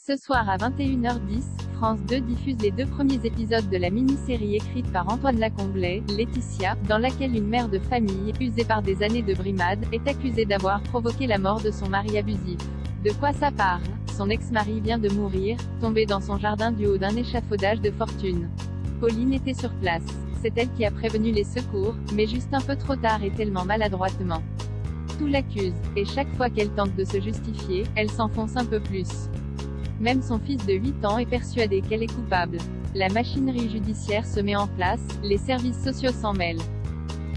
Ce soir à 21h10, France 2 diffuse les 2 premiers épisodes de la mini-série écrite par Antoine Lacombelet, Laetitia, dans laquelle une mère de famille, usée par des années de brimade, est accusée d'avoir provoqué la mort de son mari abusif. De quoi ça parle? Son ex-mari vient de mourir, tombé dans son jardin du haut d'un échafaudage de fortune. Pauline était sur place. C'est elle qui a prévenu les secours, mais juste un peu trop tard et tellement maladroitement. Tout l'accuse, et chaque fois qu'elle tente de se justifier, elle s'enfonce un peu plus. Même son fils de 8 ans est persuadé qu'elle est coupable. La machinerie judiciaire se met en place, les services sociaux s'en mêlent.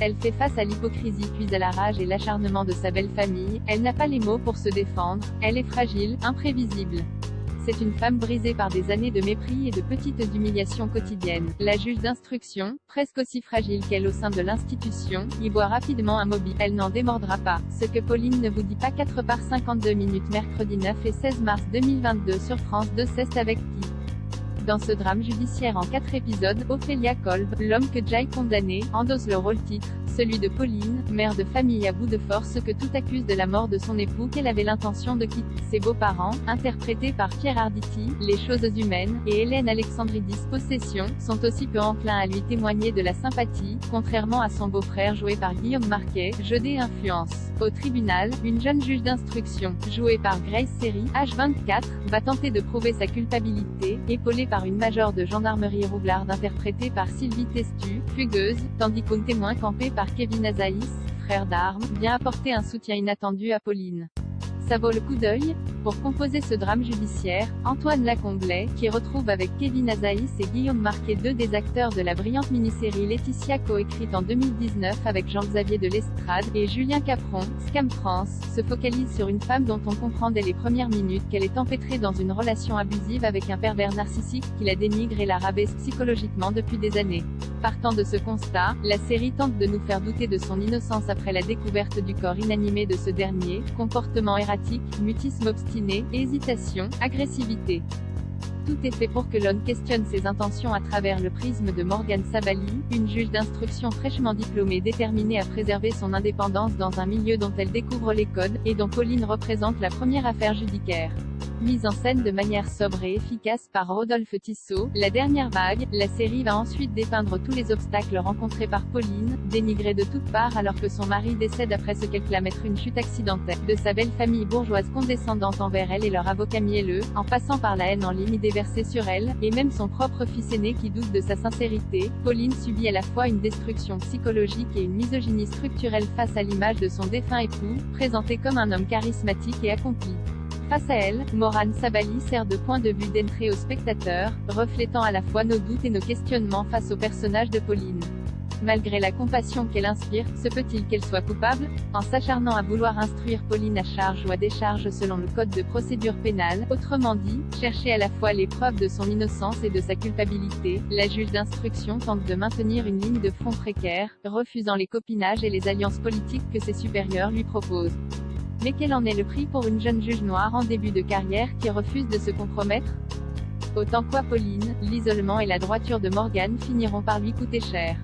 Elle fait face à l'hypocrisie puis à la rage et l'acharnement de sa belle famille, elle n'a pas les mots pour se défendre, elle est fragile, imprévisible. C'est une femme brisée par des années de mépris et de petites humiliations quotidiennes. La juge d'instruction, presque aussi fragile qu'elle au sein de l'institution, y voit rapidement un mobile. Elle n'en démordra pas. Ce que Pauline ne vous dit pas. 4h52 mercredi 9 et 16 mars 2022 sur France 2. C'est avec qui? Dans ce drame judiciaire en 4 épisodes, Ophélia Kolb, l'homme que Jay condamné, endosse le rôle-titre, celui de Pauline, mère de famille à bout de force que tout accuse de la mort de son époux qu'elle avait l'intention de quitter. Ses beaux-parents, interprétés par Pierre Arditi, les choses humaines, et Hélène Alexandridis Possession, sont aussi peu enclins à lui témoigner de la sympathie, contrairement à son beau-frère joué par Guillaume Marquet, Jodé influence. Au tribunal, une jeune juge d'instruction, jouée par Grace Seri, âge 24, va tenter de prouver sa culpabilité, épaulée par une majeure de gendarmerie roublarde interprétée par Sylvie Testu, fugueuse, tandis qu'un témoin campé par Kevin Azaïs, frère d'armes, vient apporter un soutien inattendu à Pauline. Ça vaut le coup d'œil? Pour composer ce drame judiciaire, Antoine Lacombelet, qui retrouve avec Kevin Azaïs et Guillaume Marquet 2 des acteurs de la brillante mini-série Laetitia coécrite en 2019 avec Jean-Xavier de Lestrade et Julien Capron, Scam France, se focalise sur une femme dont on comprend dès les premières minutes qu'elle est empêtrée dans une relation abusive avec un pervers narcissique qui la dénigre et la rabaisse psychologiquement depuis des années. Partant de ce constat, la série tente de nous faire douter de son innocence après la découverte du corps inanimé de ce dernier, comportement erratique, mutisme obstiné, hésitation, agressivité. Tout est fait pour que l'on questionne ses intentions à travers le prisme de Morgane Sabali, une juge d'instruction fraîchement diplômée déterminée à préserver son indépendance dans un milieu dont elle découvre les codes, et dont Pauline représente la première affaire judiciaire. Mise en scène de manière sobre et efficace par Rodolphe Tissot, La Dernière Vague, la série va ensuite dépeindre tous les obstacles rencontrés par Pauline, dénigrée de toutes parts alors que son mari décède après ce qu'elle clame être une chute accidentelle, de sa belle famille bourgeoise condescendante envers elle et leur avocat mielleux, en passant par la haine en ligne déversée sur elle, et même son propre fils aîné qui doute de sa sincérité, Pauline subit à la fois une destruction psychologique et une misogynie structurelle face à l'image de son défunt époux, présenté comme un homme charismatique et accompli. Face à elle, Morgane Sabali sert de point de vue d'entrée aux spectateurs, reflétant à la fois nos doutes et nos questionnements face au personnage de Pauline. Malgré la compassion qu'elle inspire, se peut-il qu'elle soit coupable? En s'acharnant à vouloir instruire Pauline à charge ou à décharge selon le code de procédure pénale, autrement dit, chercher à la fois les preuves de son innocence et de sa culpabilité, la juge d'instruction tente de maintenir une ligne de front précaire, refusant les copinages et les alliances politiques que ses supérieurs lui proposent. Mais quel en est le prix pour une jeune juge noire en début de carrière qui refuse de se compromettre? Autant quoi Pauline, l'isolement et la droiture de Morgane finiront par lui coûter cher.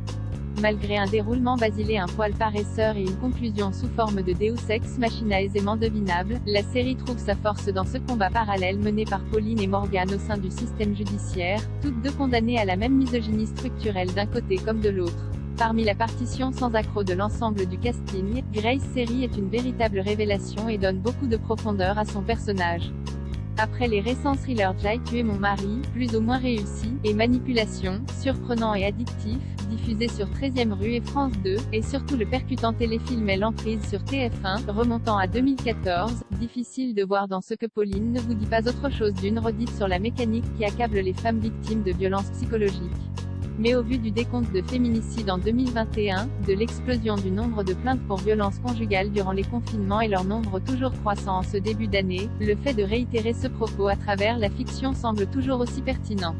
Malgré un déroulement basilé un poil paresseur et une conclusion sous forme de Deus ex machina aisément devinable, la série trouve sa force dans ce combat parallèle mené par Pauline et Morgane au sein du système judiciaire, toutes deux condamnées à la même misogynie structurelle d'un côté comme de l'autre. Parmi la partition sans accroc de l'ensemble du casting, Grace Seri est une véritable révélation et donne beaucoup de profondeur à son personnage. Après les récents thrillers J'ai tué mon mari, plus ou moins réussis, et Manipulation, surprenant et addictif, diffusé sur 13e rue et France 2, et surtout le percutant téléfilm L'Emprise sur TF1, remontant à 2014, difficile de voir dans ce que Pauline ne vous dit pas autre chose d'une redite sur la mécanique qui accable les femmes victimes de violences psychologiques. Mais au vu du décompte de féminicides en 2021, de l'explosion du nombre de plaintes pour violences conjugales durant les confinements et leur nombre toujours croissant en ce début d'année, le fait de réitérer ce propos à travers la fiction semble toujours aussi pertinent.